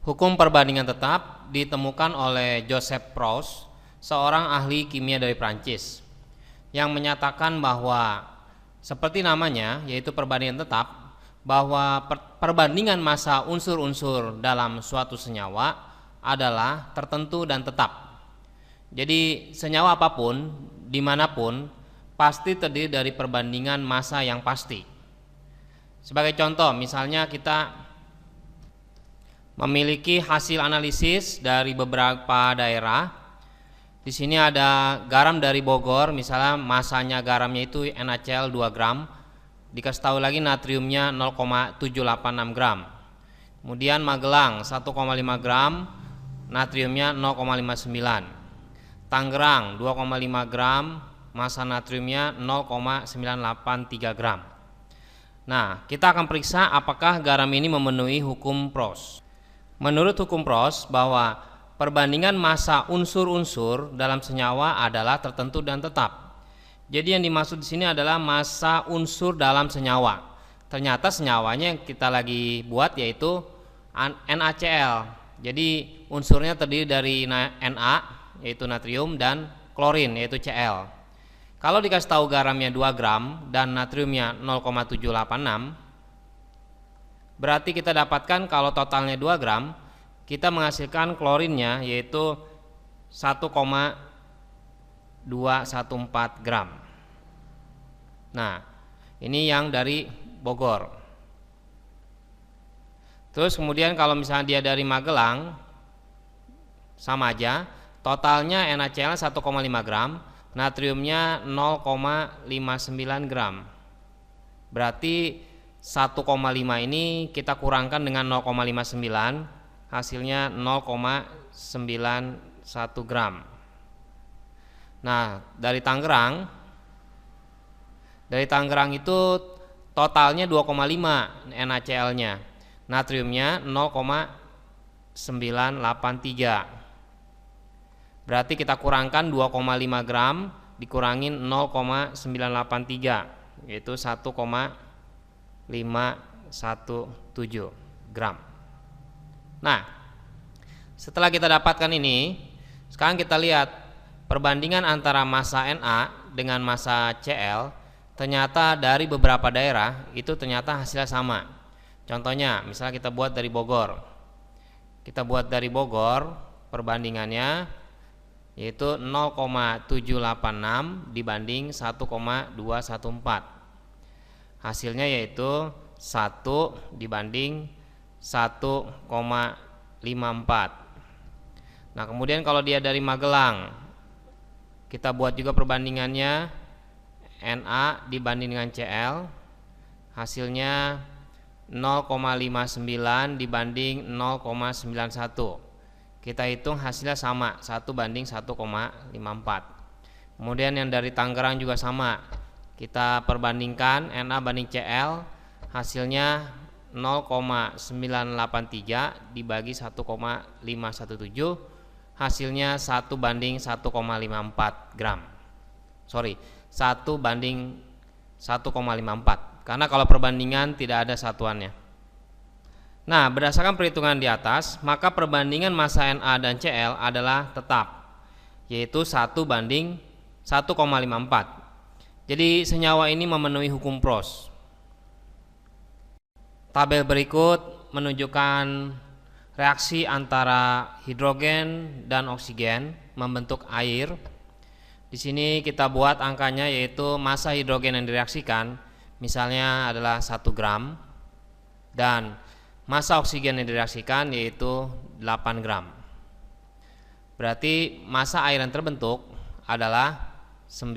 Hukum perbandingan tetap ditemukan oleh Joseph Proust, seorang ahli kimia dari Prancis, yang menyatakan bahwa seperti namanya, yaitu perbandingan tetap, bahwa perbandingan massa unsur-unsur dalam suatu senyawa adalah tertentu dan tetap. Jadi senyawa apapun, dimanapun, pasti terdiri dari perbandingan massa yang pasti. Sebagai contoh, misalnya kita memiliki hasil analisis dari beberapa daerah. Di sini ada garam dari Bogor, misalnya masanya garamnya itu NaCl 2 gram, dikasih tahu lagi natriumnya 0,786 gram. Kemudian Magelang 1,5 gram, natriumnya 0,59. Tangerang 2,5 gram, massa natriumnya 0,983 gram. Nah, kita akan periksa apakah garam ini memenuhi hukum Proust. Menurut hukum Proust, bahwa perbandingan massa unsur-unsur dalam senyawa adalah tertentu dan tetap. Jadi yang dimaksud di sini adalah massa unsur dalam senyawa. Ternyata senyawanya yang kita lagi buat yaitu NaCl. Jadi unsurnya terdiri dari Na, yaitu natrium, dan klorin, yaitu Cl. Kalau dikasih tahu garamnya 2 gram dan natriumnya 0,786, berarti kita dapatkan kalau totalnya 2 gram, kita menghasilkan klorinnya yaitu 1,214 gram. Nah, ini yang dari Bogor. Terus kemudian kalau misalnya dia dari Magelang, sama aja, totalnya NaCl 1,5 gram, natriumnya 0,59 gram. Berarti 1,5 ini kita kurangkan dengan 0,59, hasilnya 0,91 gram. Nah, dari Tangerang itu totalnya 2,5 NaCl-nya, natriumnya 0,983. Berarti kita kurangkan 2,5 gram dikurangin 0,983, yaitu 1,517 gram. Nah, setelah kita dapatkan ini, sekarang kita lihat perbandingan antara massa Na dengan massa Cl. Ternyata dari beberapa daerah itu ternyata hasilnya sama. Contohnya, misalnya kita buat dari Bogor. Kita buat dari Bogor, perbandingannya yaitu 0,786 dibanding 1,214. Hasilnya yaitu 1 dibanding 1,54. Nah, kemudian kalau dia dari Magelang, kita buat juga perbandingannya Na dibanding dengan Cl, hasilnya 0,59 dibanding 0,91. Kita hitung hasilnya sama, 1 banding 1,54. Kemudian yang dari Tangerang juga sama. Kita perbandingkan Na banding Cl, hasilnya 0,983 dibagi 1,517, hasilnya 1 banding 1,54 gram. 1 banding 1,54, karena kalau perbandingan tidak ada satuannya. Nah, berdasarkan perhitungan di atas, maka perbandingan massa Na dan Cl adalah tetap, yaitu 1 banding 1,54. Jadi senyawa ini memenuhi hukum Proust. Tabel berikut menunjukkan reaksi antara hidrogen dan oksigen membentuk air. Di sini kita buat angkanya, yaitu massa hidrogen yang direaksikan misalnya adalah 1 gram dan massa oksigen yang direaksikan yaitu 8 gram. Berarti massa air yang terbentuk adalah 9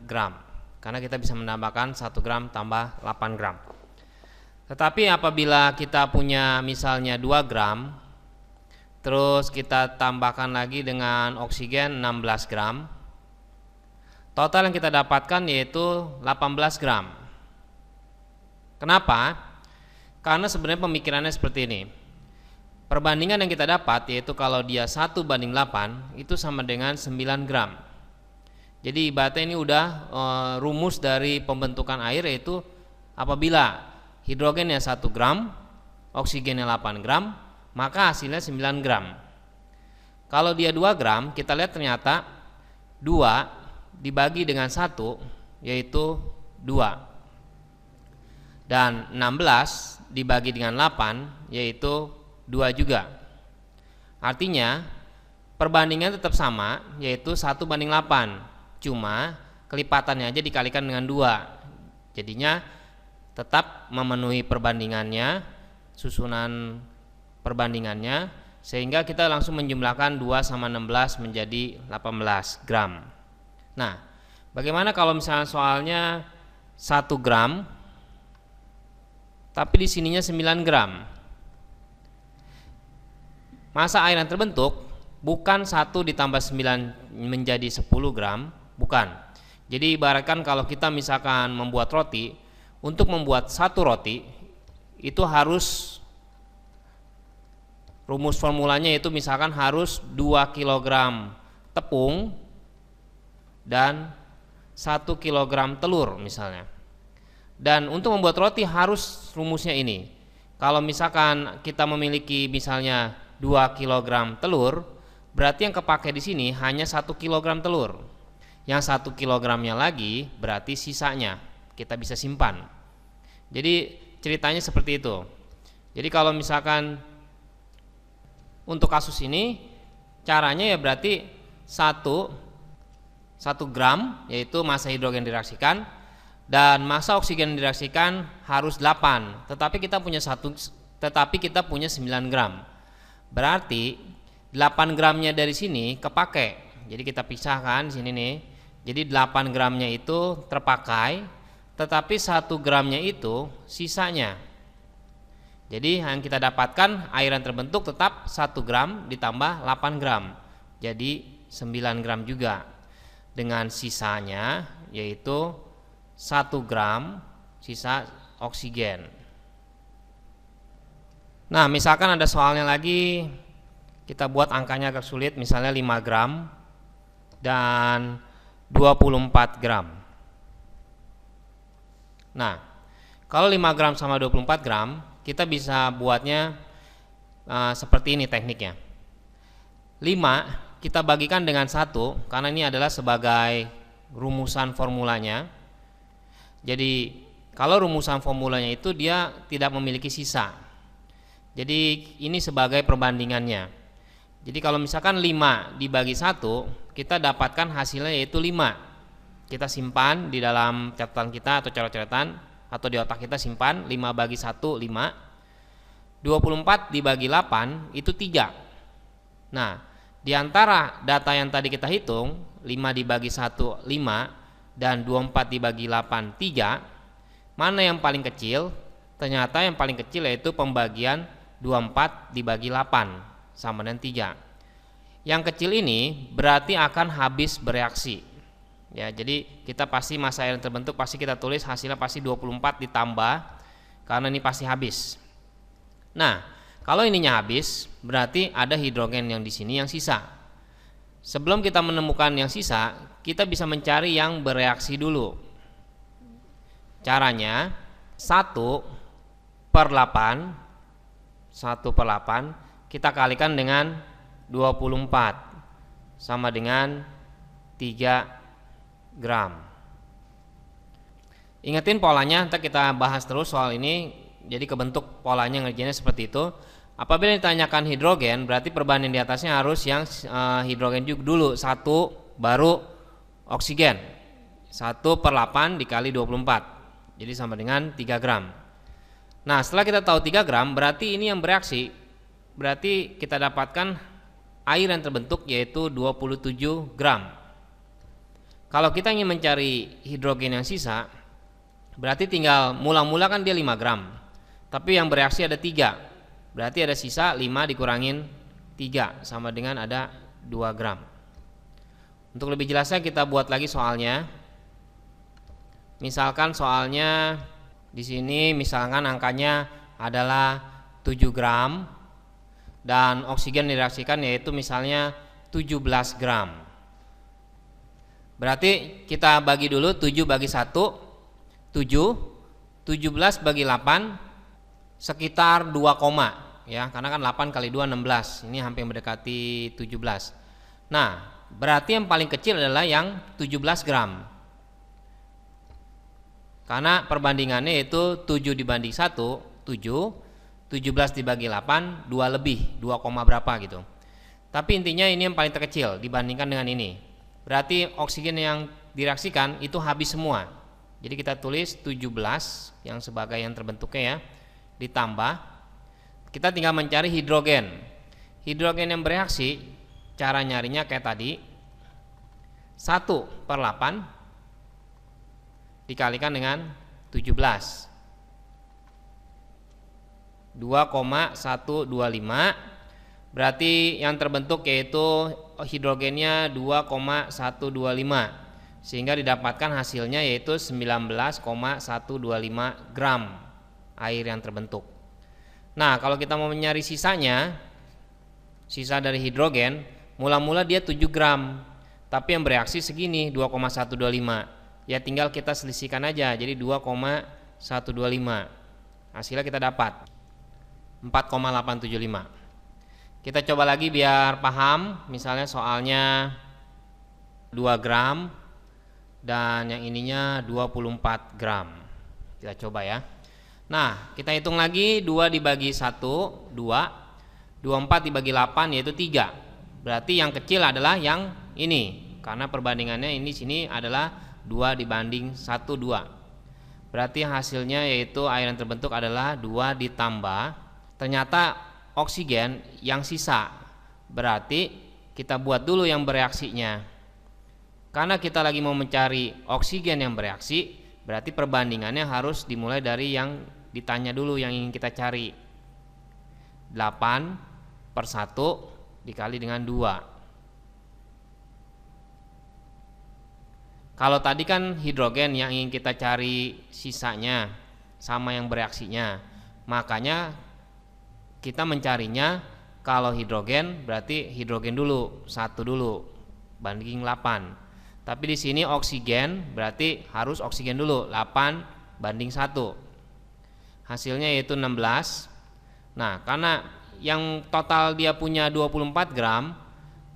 gram, karena kita bisa menambahkan 1 gram tambah 8 gram. Tetapi apabila kita punya misalnya 2 gram, terus kita tambahkan lagi dengan oksigen 16 gram, total yang kita dapatkan yaitu 18 gram. Kenapa? Karena sebenarnya pemikirannya seperti ini. Perbandingan yang kita dapat yaitu kalau dia 1 banding 8 itu sama dengan 9 gram. Jadi ibaratnya ini udah rumus dari pembentukan air, yaitu apabila hidrogennya 1 gram, oksigennya 8 gram, maka hasilnya 9 gram. Kalau dia 2 gram, kita lihat ternyata 2 dibagi dengan 1 yaitu 2. Dan 16 dibagi dengan 8 yaitu 2 juga. Artinya perbandingan tetap sama, yaitu 1:8. Cuma kelipatannya aja dikalikan dengan 2. Jadinya tetap memenuhi perbandingannya, susunan perbandingannya, sehingga kita langsung menjumlahkan 2 sama 16 menjadi 18 gram. Nah, bagaimana kalau misalnya soalnya 1 gram tapi di sininya 9 gram? Massa air yang terbentuk bukan 1 ditambah 9 menjadi 10 gram, bukan. Jadi ibaratkan kalau kita misalkan membuat roti, untuk membuat 1 roti itu harus, rumus formulanya itu misalkan harus 2 kg tepung dan 1 kg telur misalnya. Dan untuk membuat roti harus rumusnya ini. Kalau misalkan kita memiliki misalnya 2 kg telur, berarti yang kepakai di sini hanya 1 kg telur. Yang 1 kilogramnya lagi berarti sisanya kita bisa simpan. Jadi ceritanya seperti itu. Jadi kalau misalkan untuk kasus ini caranya ya berarti 1 gram yaitu massa hidrogen direaksikan dan massa oksigen direaksikan harus 8, tetapi kita punya 9 gram. Berarti 8 gramnya dari sini kepake. Jadi kita pisahkan di sini nih. Jadi 8 gramnya itu terpakai, tetapi 1 gramnya itu sisanya. Jadi yang kita dapatkan air yang terbentuk tetap 1 gram ditambah 8 gram. Jadi 9 gram juga. Dengan sisanya yaitu 1 gram sisa oksigen. Nah, misalkan ada soalnya lagi, kita buat angkanya agak sulit, misalnya 5 gram dan 24 gram. Nah, kalau 5 gram sama 24 gram, kita bisa buatnya seperti ini tekniknya. 5 kita bagikan dengan 1, karena ini adalah sebagai rumusan formulanya. Jadi kalau rumusan formulanya itu dia tidak memiliki sisa. Jadi ini sebagai perbandingannya. Jadi kalau misalkan 5 dibagi 1, kita dapatkan hasilnya yaitu 5. Kita simpan di dalam catatan kita atau coret-coretan atau di otak kita simpan 5 bagi 1 5. 24 dibagi 8 itu 3. Nah, di antara data yang tadi kita hitung, 5 dibagi 1 5 dan 24 dibagi 8 3, mana yang paling kecil? Ternyata yang paling kecil yaitu pembagian 24 dibagi 8 sama dengan 3. Yang kecil ini berarti akan habis bereaksi. Ya, jadi kita pasti massa air yang terbentuk pasti kita tulis hasilnya pasti 24 ditambah, karena ini pasti habis. Nah, kalau ininya habis berarti ada hidrogen yang di sini yang sisa. Sebelum kita menemukan yang sisa, kita bisa mencari yang bereaksi dulu. Caranya 1/8 kita kalikan dengan 24 sama dengan 3 gram. Ingetin polanya, nanti kita bahas terus soal ini. Jadi kebentuk polanya ngerjainnya seperti itu. Apabila ditanyakan hidrogen, berarti perbandingan di atasnya harus yang hidrogen juga dulu, 1 baru oksigen. 1/8 dikali 24, jadi sama dengan 3 gram. Nah, setelah kita tahu 3 gram, berarti ini yang bereaksi. Berarti kita dapatkan air yang terbentuk yaitu 27 gram. Kalau kita ingin mencari hidrogen yang sisa, berarti tinggal mula-mula kan dia 5 gram, tapi yang bereaksi ada 3. Berarti ada sisa 5 dikurangin 3 sama dengan ada 2 gram. Untuk lebih jelasnya kita buat lagi soalnya. Misalkan soalnya di sini misalkan angkanya adalah 7 gram dan oksigen direaksikan yaitu misalnya 17 gram. Berarti kita bagi dulu 7 bagi 1 7, 17 bagi 8 sekitar 2, ya, karena kan 8 kali 2 16. Ini hampir mendekati 17. Nah, berarti yang paling kecil adalah yang 17 gram. Karena perbandingannya itu 7 dibanding 1, 7, 17 dibagi 8, 2 lebih, 2, berapa gitu. Tapi intinya ini yang paling terkecil dibandingkan dengan ini. Berarti oksigen yang direaksikan itu habis semua. Jadi kita tulis 17 yang sebagai yang terbentuknya ya, ditambah kita tinggal mencari hidrogen. Hidrogen yang bereaksi cara nyarinya kayak tadi, 1/8 dikalikan dengan 17, 2,125, berarti yang terbentuk yaitu hidrogennya 2,125, sehingga didapatkan hasilnya yaitu 19,125 gram air yang terbentuk. Nah, kalau kita mau mencari sisanya, sisa dari hidrogen, mula-mula dia 7 gram, tapi yang bereaksi segini 2,125. Ya tinggal kita selisihkan aja, jadi 2,125. Hasilnya kita dapat 4,875. Kita coba lagi biar paham. Misalnya soalnya 2 gram dan yang ininya 24 gram. Kita coba ya. Nah, kita hitung lagi, 2 dibagi 1, 2, 24 dibagi 8 yaitu 3. Berarti yang kecil adalah yang ini, karena perbandingannya ini sini adalah 2 dibanding 1, 2. Berarti hasilnya yaitu air yang terbentuk adalah 2 ditambah, ternyata oksigen yang sisa. Berarti kita buat dulu yang bereaksinya. Karena kita lagi mau mencari oksigen yang bereaksi, berarti perbandingannya harus dimulai dari yang ditanya dulu, yang ingin kita cari. 8/1 dikali dengan 2. Kalau tadi kan hidrogen yang ingin kita cari sisanya sama yang bereaksinya, makanya kita mencarinya kalau hidrogen berarti hidrogen dulu, 1 dulu banding 8. Tapi di sini oksigen berarti harus oksigen dulu, 8/1. Hasilnya yaitu 16. Nah, karena yang total dia punya 24 gram,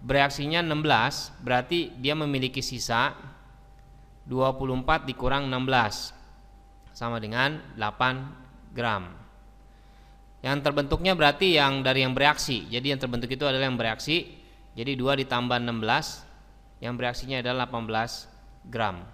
bereaksinya 16, berarti dia memiliki sisa 24 dikurang 16 sama dengan 8 gram. Yang terbentuknya berarti yang dari yang bereaksi. Jadi yang terbentuk itu adalah yang bereaksi. Jadi 2 ditambah 16, yang bereaksinya adalah 18 gram.